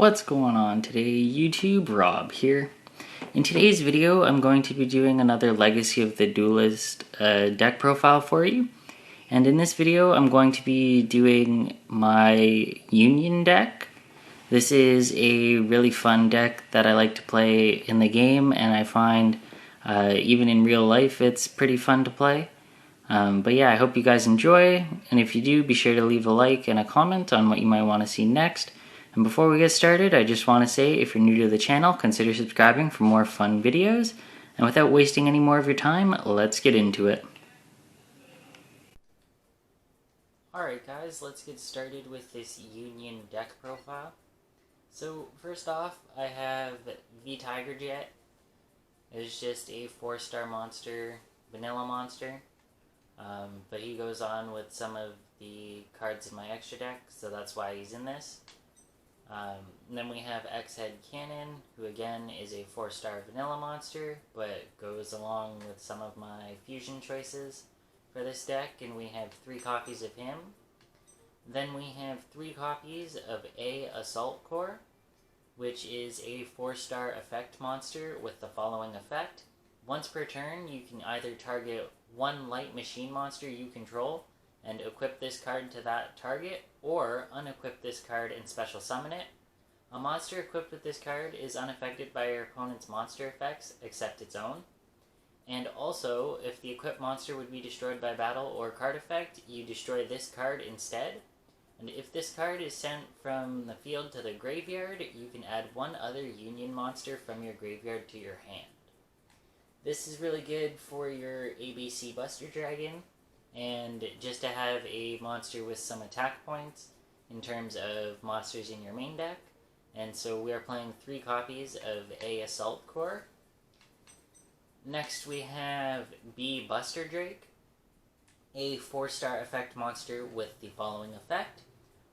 What's going on today, YouTube? Rob here. In today's video, I'm going to be doing another Legacy of the Duelist deck profile for you. And in this video, I'm going to be doing my Union deck. This is a really fun deck that I like to play in the game, and I find even in real life it's pretty fun to play. But yeah, I hope you guys enjoy, and if you do, be sure to leave a like and a comment on what you might want to see next. And before we get started, I just want to say, if you're new to the channel, consider subscribing for more fun videos. And without wasting any more of your time, let's get into it. Alright guys, let's get started with this Union deck profile. So first off, I have V Tiger Jet. It's just a 4-star monster, vanilla monster. But he goes on with some of the cards in my extra deck, so that's why he's in this. And then we have X-Head Cannon, who again is a 4-star vanilla monster, but goes along with some of my fusion choices for this deck, and we have 3 copies of him. Then we have 3 copies of A Assault Core, which is a 4-star effect monster with the following effect. Once per turn, you can either target one light machine monster you control and equip this card to that target, or unequip this card and special summon it. A monster equipped with this card is unaffected by your opponent's monster effects except its own. And also, if the equipped monster would be destroyed by battle or card effect, you destroy this card instead. And if this card is sent from the field to the graveyard, you can add one other Union monster from your graveyard to your hand. This is really good for your ABC Buster Dragon, and just to have a monster with some attack points in terms of monsters in your main deck. And so we are playing 3 copies of A Assault Core. Next we have B Buster Drake, a 4-star effect monster with the following effect.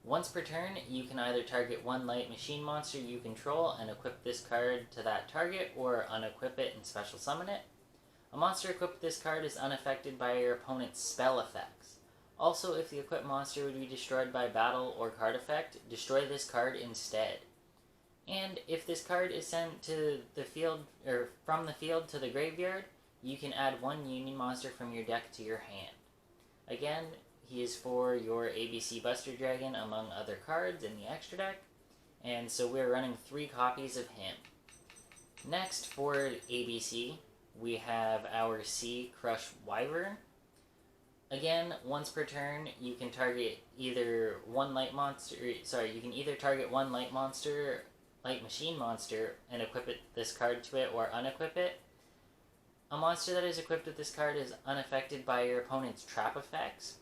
Once per turn, you can either target one light machine monster you control and equip this card to that target, or unequip it and special summon it. A monster equipped with this card is unaffected by your opponent's spell effects. Also, if the equipped monster would be destroyed by battle or card effect, destroy this card instead. And if this card is sent to the field, or from the field to the graveyard, you can add one Union monster from your deck to your hand. Again, he is for your ABC Buster Dragon among other cards in the extra deck, and so we're running 3 copies of him. Next, for ABC, we have our C Crush Wyvern. Again, once per turn, you can target either one light monster. You can either target one light monster, light machine monster, and equip this card to it, or unequip it. A monster that is equipped with this card is unaffected by your opponent's trap effects.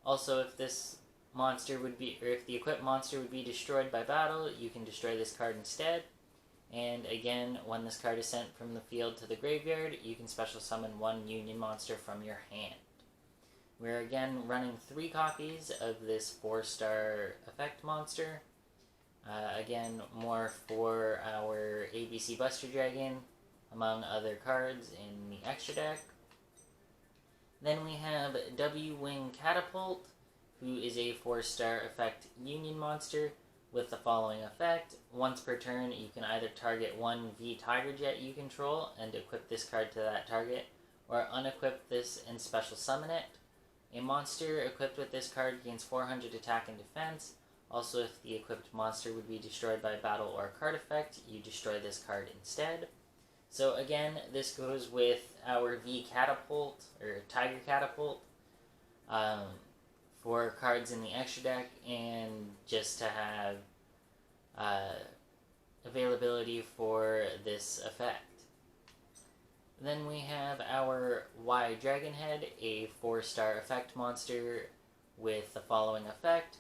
Also, if this monster would be, or if the equipped monster would be destroyed by battle, you can destroy this card instead. And again, when this card is sent from the field to the graveyard, you can special summon one Union monster from your hand. We're again running 3 copies of this 4-star effect monster. Again, more for our ABC Buster Dragon, among other cards in the extra deck. Then we have W-Wing Catapult, who is a 4-star effect Union monster with the following effect. Once per turn, you can either target one V Tiger Jet you control and equip this card to that target, or unequip this and special summon it. A monster equipped with this card gains 400 attack and defense. Also, if the equipped monster would be destroyed by battle or card effect, you destroy this card instead. So again, this goes with our V Catapult, or Tiger Catapult, for cards in the extra deck, and just to have availability for this effect. Then we have our Y Dragonhead, a 4-star effect monster with the following effect.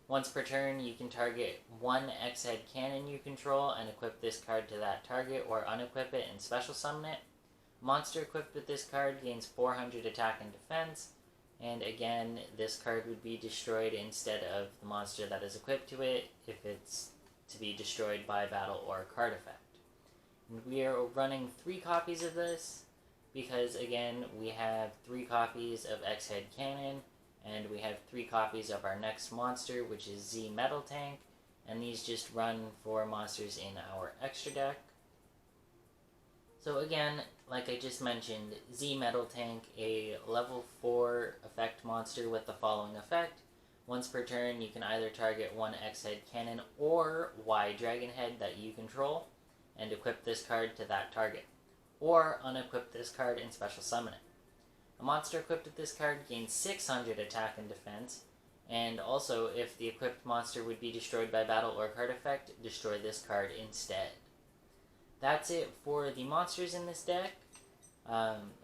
Once per turn, you can target one X-Head Cannon you control and equip this card to that target, or unequip it and special summon it. Monster equipped with this card gains 400 attack and defense, and again, this card would be destroyed instead of the monster that is equipped to it if it's to be destroyed by battle or card effect. And we are running 3 copies of this because, again, we have 3 copies of X-Head Cannon, and we have 3 copies of our next monster, which is Z Metal Tank, and these just run for monsters in our extra deck. So again, like I just mentioned, Z Metal Tank, a level 4 effect monster with the following effect. Once per turn, you can either target one X-Head Cannon or Y Dragon Head that you control, and equip this card to that target. Or unequip this card and special summon it. A monster equipped with this card gains 600 attack and defense, and also, if the equipped monster would be destroyed by battle or card effect, destroy this card instead. That's it for the monsters in this deck.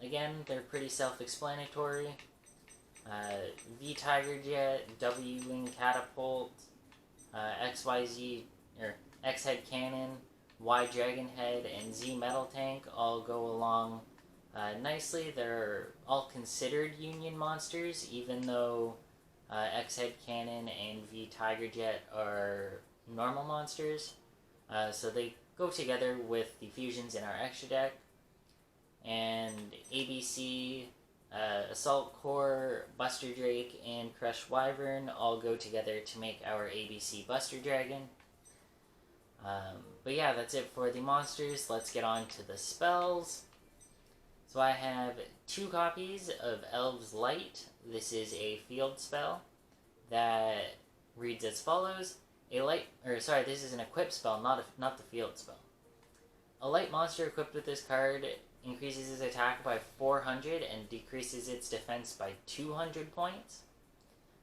Again, they're pretty self-explanatory. V Tiger Jet, W Wing Catapult, XYZ, or X Head Cannon, Y Dragon Head, and Z Metal Tank all go along nicely. They're all considered Union monsters, even though X Head Cannon and V Tiger Jet are normal monsters. So they go together with the fusions in our extra deck. And ABC, Assault Core, Buster Drake, and Crushed Wyvern all go together to make our ABC Buster Dragon. But yeah, that's it for the monsters. Let's get on to the spells. So I have 2 copies of Elves Light. This is a field spell that reads as follows. This is an equip spell, not the field spell. A light monster equipped with this card increases its attack by 400 and decreases its defense by 200 points.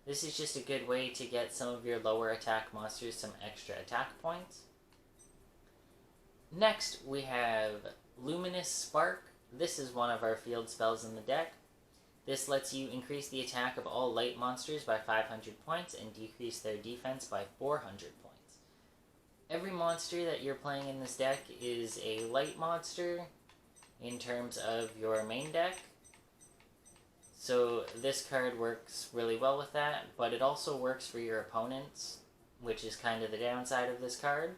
This is just a good way to get some of your lower attack monsters some extra attack points. Next, we have Luminous Spark. This is one of our field spells in the deck. This lets you increase the attack of all light monsters by 500 points and decrease their defense by 400 points. Every monster that you're playing in this deck is a light monster in terms of your main deck. So this card works really well with that, but it also works for your opponents, which is kind of the downside of this card.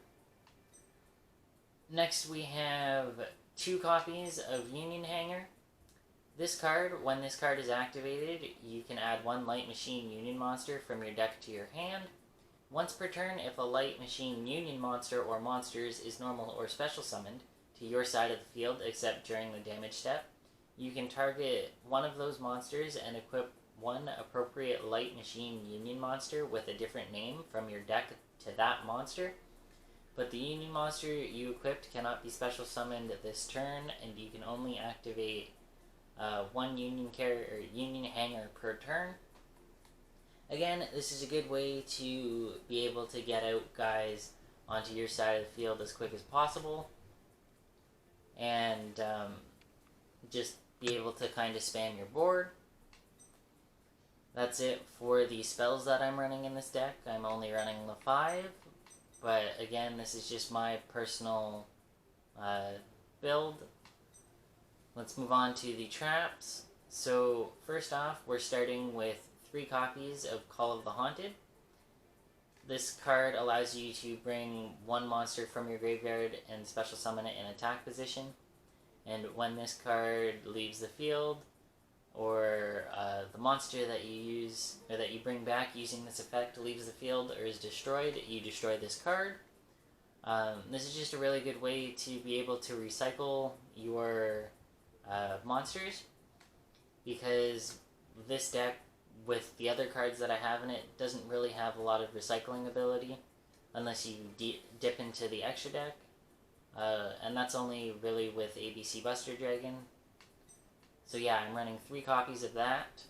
Next we have 2 copies of Union Hanger. This card, when this card is activated, you can add 1 Light Machine Union monster from your deck to your hand. Once per turn, if a Light Machine Union monster or monsters is normal or special summoned to your side of the field, except during the damage step, you can target one of those monsters and equip 1 appropriate Light Machine Union monster with a different name from your deck to that monster. But the Union monster you equipped cannot be special summoned this turn, and you can only activate 1 Union Hanger per turn. Again, this is a good way to be able to get out guys onto your side of the field as quick as possible, and just be able to kind of spam your board. That's it for the spells that I'm running in this deck. I'm only running the 5, but again, this is just my personal build. Let's move on to the traps. So first off, we're starting with 3 copies of Call of the Haunted. This card allows you to bring 1 monster from your graveyard and special summon it in attack position. And when this card leaves the field, or the monster that you use or that you bring back using this effect leaves the field or is destroyed, you destroy this card. This is just a really good way to be able to recycle your monsters, because this deck, with the other cards that I have in it, doesn't really have a lot of recycling ability unless you dip into the extra deck, and that's only really with ABC Buster Dragon. So yeah, I'm running 3 copies of that.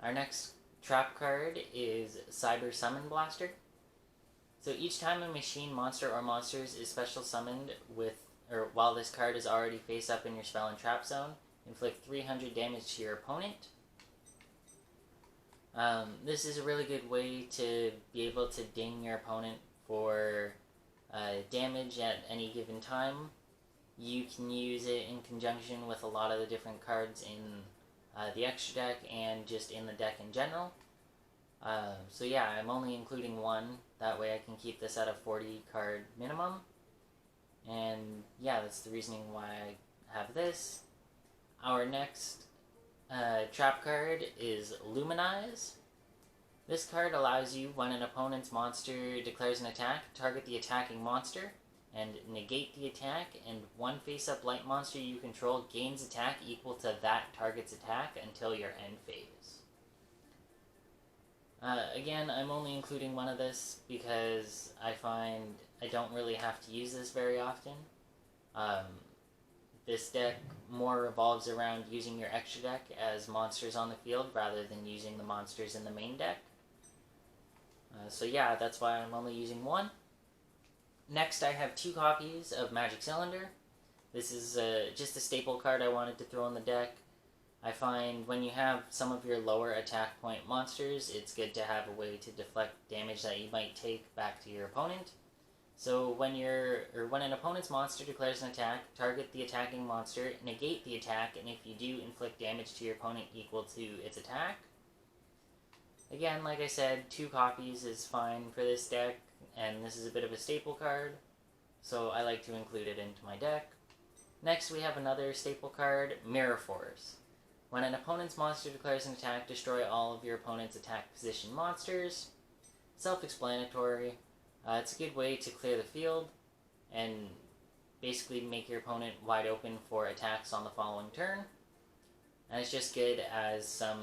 Our next trap card is Cyber Summon Blaster. So each time a machine, monster, or monsters is special summoned while this card is already face up in your spell and trap zone, inflict 300 damage to your opponent. This is a really good way to be able to ding your opponent for damage at any given time. You can use it in conjunction with a lot of the different cards in the extra deck and just in the deck in general. So yeah, I'm only including 1, that way I can keep this at a 40 card minimum. And yeah, that's the reasoning why I have this. Our next trap card is Luminize. This card allows you, when an opponent's monster declares an attack, target the attacking monster and negate the attack, and one face-up light monster you control gains attack equal to that target's attack until your end phase. Again, I'm only including one of this because I find I don't really have to use this very often. This deck more revolves around using your extra deck as monsters on the field rather than using the monsters in the main deck. So yeah, that's why I'm only using one. Next, I have 2 copies of Magic Cylinder. This is just a staple card I wanted to throw in the deck. I find when you have some of your lower attack point monsters, it's good to have a way to deflect damage that you might take back to your opponent. So when an opponent's monster declares an attack, target the attacking monster, negate the attack, and if you do, inflict damage to your opponent equal to its attack. Again, like I said, 2 copies is fine for this deck, and this is a bit of a staple card, so I like to include it into my deck. Next, we have another staple card, Mirror Force. When an opponent's monster declares an attack, destroy all of your opponent's attack position monsters. Self-explanatory. It's a good way to clear the field and basically make your opponent wide open for attacks on the following turn. And it's just good as some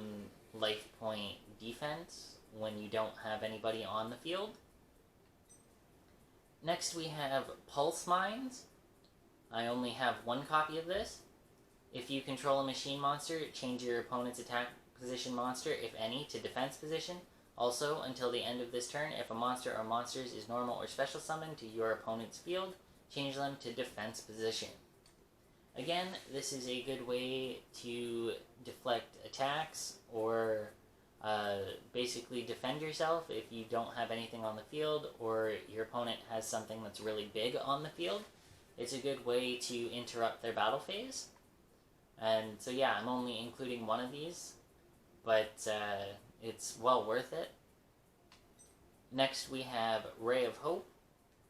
life point defense when you don't have anybody on the field. Next we have Pulse Mines. I only have 1 copy of this. If you control a machine monster, change your opponent's attack position monster, if any, to defense position. Also, until the end of this turn, if a monster or monsters is normal or special summoned to your opponent's field, change them to defense position. Again, this is a good way to deflect attacks or basically defend yourself if you don't have anything on the field or your opponent has something that's really big on the field. It's a good way to interrupt their battle phase. And so yeah, I'm only including one of these, but it's well worth it. Next we have Ray of Hope.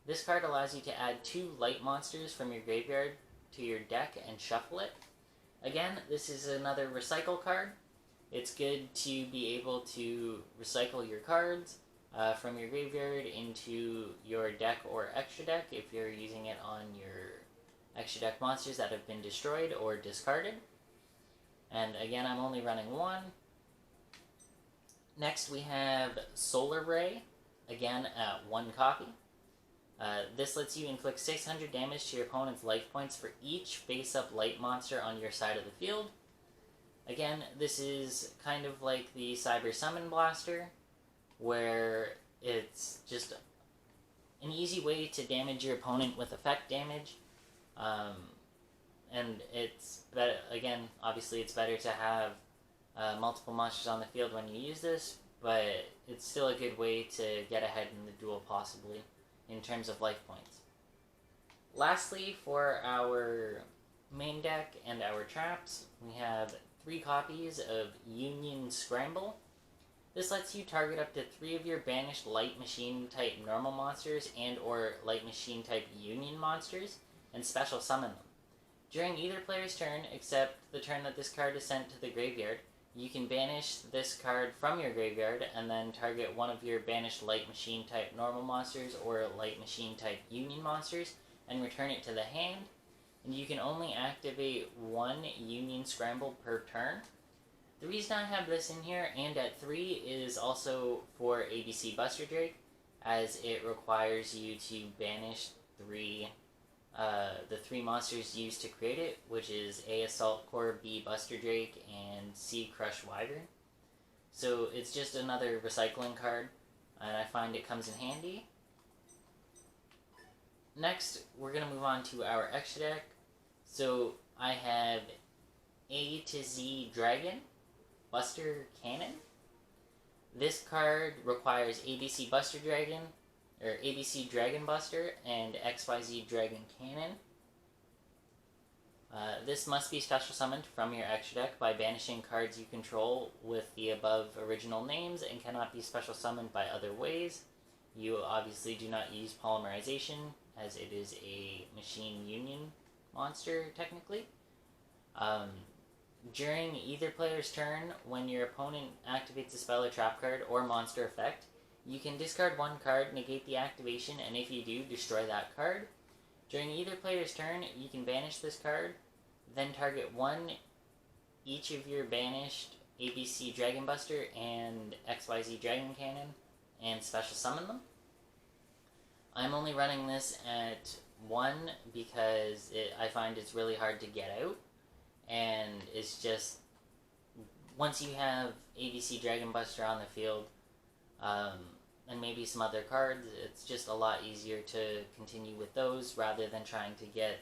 This card allows you to add 2 light monsters from your graveyard to your deck and shuffle it. Again, this is another recycle card. It's good to be able to recycle your cards from your graveyard into your deck or extra deck if you're using it on your extra deck monsters that have been destroyed or discarded. And again, I'm only running 1. Next we have Solar Ray, again at 1 copy. This lets you inflict 600 damage to your opponent's life points for each face-up light monster on your side of the field. Again, this is kind of like the Cyber Summon Blaster, where it's just an easy way to damage your opponent with effect damage. And it's better, again, obviously it's better to have multiple monsters on the field when you use this, but it's still a good way to get ahead in the duel, possibly, in terms of life points. Lastly, for our main deck and our traps, we have 3 copies of Union Scramble. This lets you target up to 3 of your banished light machine type normal monsters and or light machine type Union monsters, and special summon them. During either player's turn, except the turn that this card is sent to the graveyard, you can banish this card from your graveyard and then target one of your banished light machine type normal monsters or light machine type Union monsters and return it to the hand. And you can only activate 1 Union Scramble per turn. The reason I have this in here and at 3 is also for ABC Buster Drake, as it requires you to banish the 3 monsters used to create it, which is A. Assault Core, B. Buster Drake, and C. Crush Wyvern. So it's just another recycling card, and I find it comes in handy. Next, we're going to move on to our extra deck. So I have A to Z Dragon, Buster Cannon. This card requires ABC Buster Dragon, or ABC Dragon Buster, and XYZ Dragon Cannon. This must be special summoned from your extra deck by banishing cards you control with the above original names and cannot be special summoned by other ways. You obviously do not use Polymerization, as it is a Machine Union monster, technically. During either player's turn, when your opponent activates a spell or trap card or monster effect, you can discard one card, negate the activation, and if you do, destroy that card. During either player's turn, you can banish this card, then target one each of your banished ABC Dragon Buster and XYZ Dragon Cannon and special summon them. I'm only running this at 1 because I find it's really hard to get out, and it's just, once you have ABC Dragon Buster on the field, and maybe some other cards, it's just a lot easier to continue with those rather than trying to get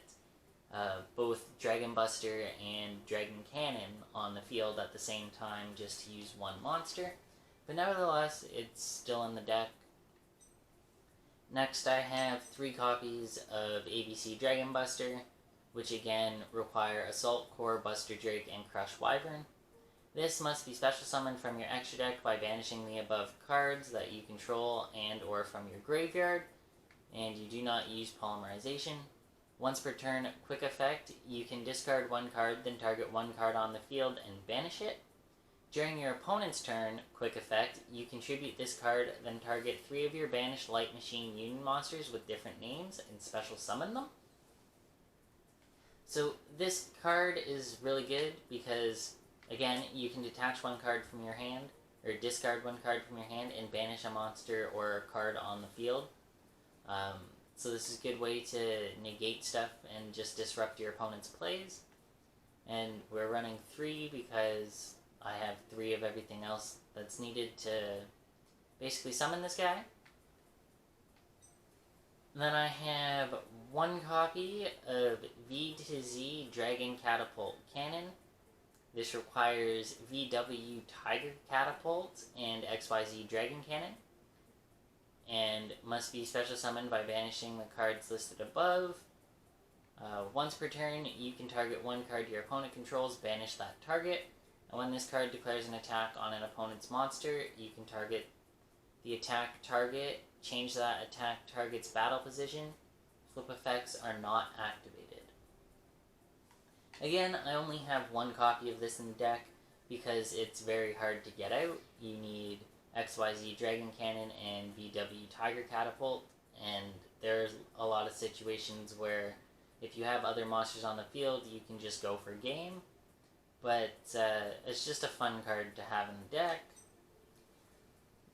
both Dragon Buster and Dragon Cannon on the field at the same time just to use one monster. But nevertheless, it's still in the deck. Next, I have 3 copies of ABC Dragon Buster, which again require Assault, Core, Buster Drake, and Crush Wyvern. This must be special summoned from your extra deck by banishing the above cards that you control and or from your graveyard, and you do not use Polymerization. Once per turn, quick effect, you can discard one card, then target one card on the field and banish it. During your opponent's turn, quick effect, you contribute this card, then target 3 of your banished Light Machine Union monsters with different names and special summon them. So this card is really good because, again, you can detach one card from your hand, or discard one card from your hand and banish a monster or a card on the field. So this is a good way to negate stuff and just disrupt your opponent's plays. And we're running 3 because I have 3 of everything else that's needed to basically summon this guy. And then I have 1 copy of V to Z Dragon Catapult Cannon. This requires VW Tiger Catapult and XYZ Dragon Cannon, and must be special summoned by banishing the cards listed above. Once per turn, you can target one card your opponent controls, banish that target, and when this card declares an attack on an opponent's monster, you can target the attack target, change that attack target's battle position. Flip effects are not activated. Again, I only have 1 copy of this in the deck because it's very hard to get out. You need XYZ Dragon Cannon and VW Tiger Catapult, and there's a lot of situations where if you have other monsters on the field, you can just go for game, but it's just a fun card to have in the deck.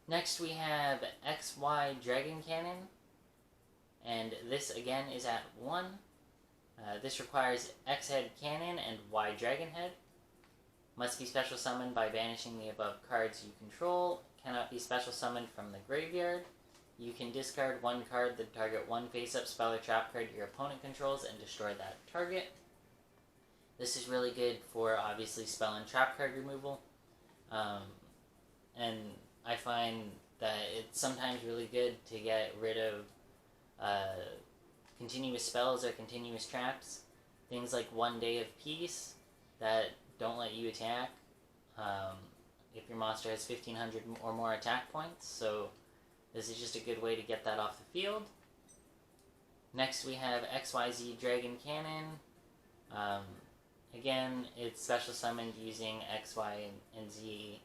Next we have XY Dragon Cannon, and this again is at 1. This requires X Head Cannon and Y Dragon Head. Must be special summoned by banishing the above cards you control. Cannot be special summoned from the graveyard. You can discard one card, then target one face-up spell or trap card your opponent controls and destroy that target. This is really good for, obviously, spell and trap card removal. And I find that it's sometimes really good to get rid of continuous spells or continuous traps. Things like 1 Day of Peace that don't let you attack if your monster has 1500 or more attack points, so this is just a good way to get that off the field. Next we have XYZ Dragon Cannon. Again, it's special summoned using X, Y, and Z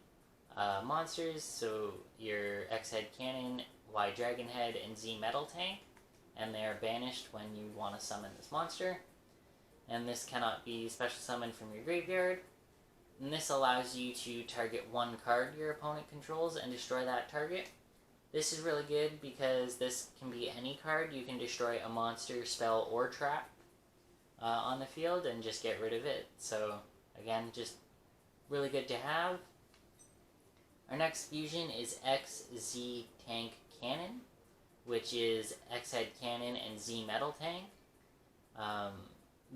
monsters, so your X Head Cannon, Y Dragon Head, and Z Metal Tank, and they are banished when you want to summon this monster. And this cannot be special summoned from your graveyard. And this allows you to target one card your opponent controls and destroy that target. This is really good because this can be any card. You can destroy a monster, spell, or trap on the field and just get rid of it. So, again, just really good to have. Our next fusion is XZ Tank Cannon, which is X Head Cannon and Z Metal Tank.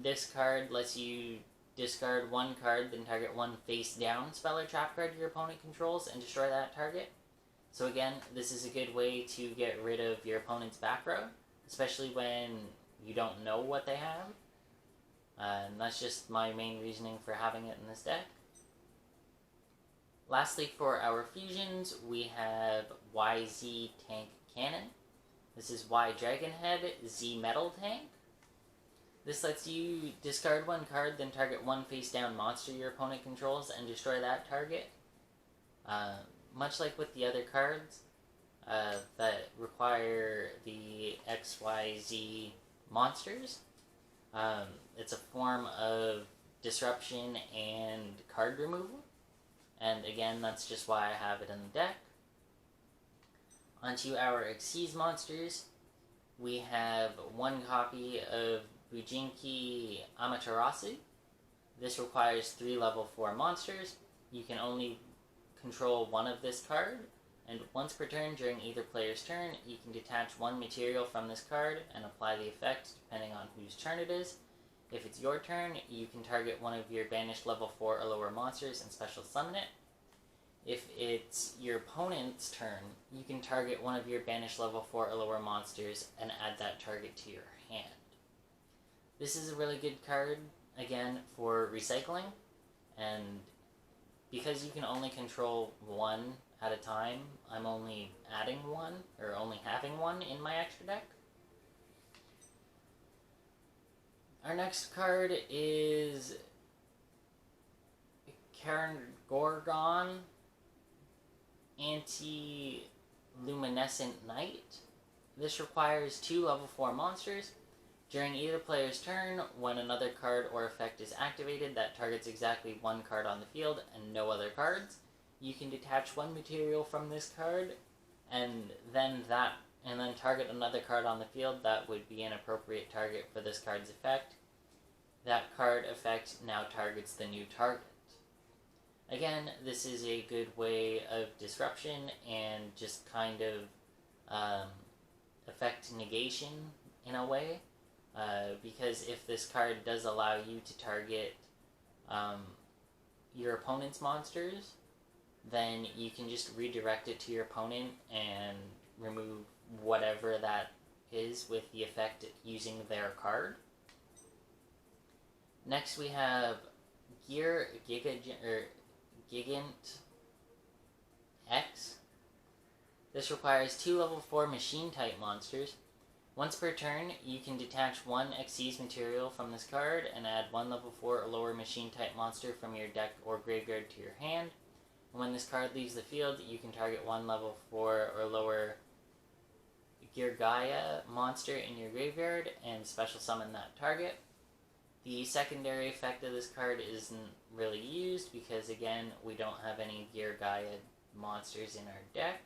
This card lets you discard one card, then target one face-down spell or trap card your opponent controls and destroy that target. So again, this is a good way to get rid of your opponent's back row, especially when you don't know what they have. And that's just my main reasoning for having it in this deck. Lastly, for our fusions, we have YZ Tank Cannon. This is Y Dragon Head, Z Metal Tank. This lets you discard one card, then target one face-down monster your opponent controls and destroy that target. Much like with the other cards that require the XYZ monsters, it's a form of disruption and card removal. And again, that's just why I have it in the deck. Onto our Xyz monsters, we have one copy of Bujinki Amaterasu. This requires 3 level 4 monsters. You can only control one of this card, and once per turn during either player's turn, you can detach one material from this card and apply the effect depending on whose turn it is. If it's your turn, you can target one of your banished level 4 or lower monsters and special summon it. If it's your opponent's turn, you can target one of your banished level 4 or lower monsters and add that target to your hand. This is a really good card, again, for recycling, and because you can only control one at a time, I'm only adding one, or only having one in my extra deck. Our next card is Karen Gorgon Anti-Luminescent Knight. This requires 2 level 4 monsters. During either player's turn, when another card or effect is activated that targets exactly one card on the field and no other cards, you can detach one material from this card and then target another card on the field that would be an appropriate target for this card's effect. That card effect now targets the new target. Again, this is a good way of disruption and just kind of effect negation in a way. Because if this card does allow you to target your opponent's monsters, then you can just redirect it to your opponent and remove whatever that is with the effect using their card. Next we have Gigant X. This requires 2 level 4 machine type monsters. Once per turn, you can detach one Xyz material from this card and add 1 level 4 or lower machine type monster from your deck or graveyard to your hand. And when this card leaves the field, you can target 1 level 4 or lower Girgaya monster in your graveyard and special summon that target. The secondary effect of this card isn't really used because, again, we don't have any Girgaya monsters in our deck.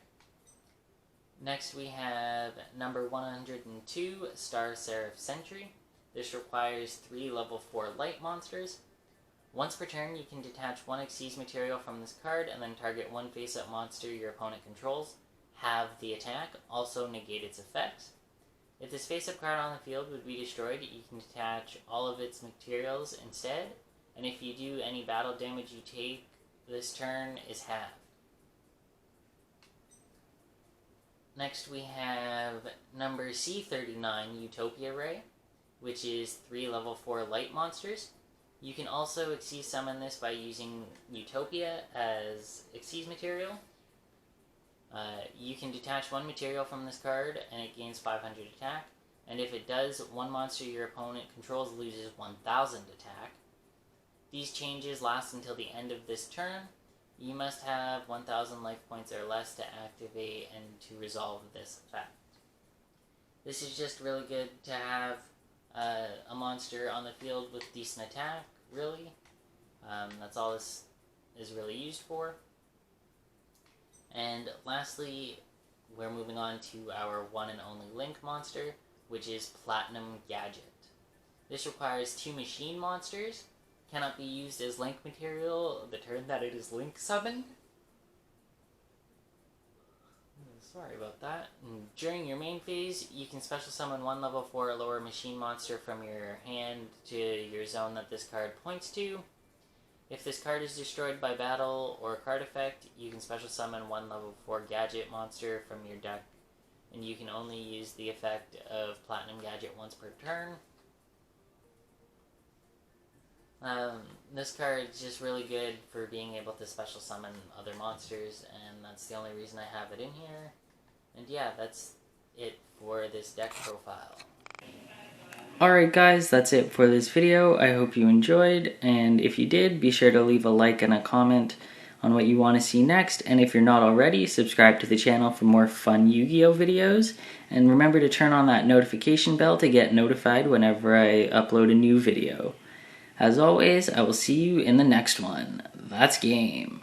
Next we have number 102, Star Seraph Sentry. This requires 3 level 4 light monsters. Once per turn, you can detach one Xyz material from this card and then target one face-up monster your opponent controls. Have the attack, also negate its effects. If this face-up card on the field would be destroyed, you can detach all of its materials instead, and if you do, any battle damage you take this turn is halved. Next we have number C39, Utopia Ray, which is 3 level 4 light monsters. You can also Xyz summon this by using Utopia as Xyz material. You can detach one material from this card and it gains 500 attack, and if it does, one monster your opponent controls loses 1000 attack. These changes last until the end of this turn. You must have 1000 life points or less to activate and to resolve this effect. This is just really good to have a monster on the field with decent attack, really. That's all this is really used for. And lastly, we're moving on to our one and only Link monster, which is Platinum Gadget. This requires 2 machine monsters, cannot be used as Link material the turn that it is Link summoned. Sorry about that. During your main phase, you can special summon 1 level 4 or lower machine monster from your hand to your zone that this card points to. If this card is destroyed by battle or card effect, you can special summon 1 level 4 gadget monster from your deck, and you can only use the effect of Platinum Gadget once per turn. This card is just really good for being able to special summon other monsters, and that's the only reason I have it in here. And yeah, that's it for this deck profile. Alright guys, that's it for this video. I hope you enjoyed, and if you did, be sure to leave a like and a comment on what you want to see next, and if you're not already, subscribe to the channel for more fun Yu-Gi-Oh videos, and remember to turn on that notification bell to get notified whenever I upload a new video. As always, I will see you in the next one. That's game.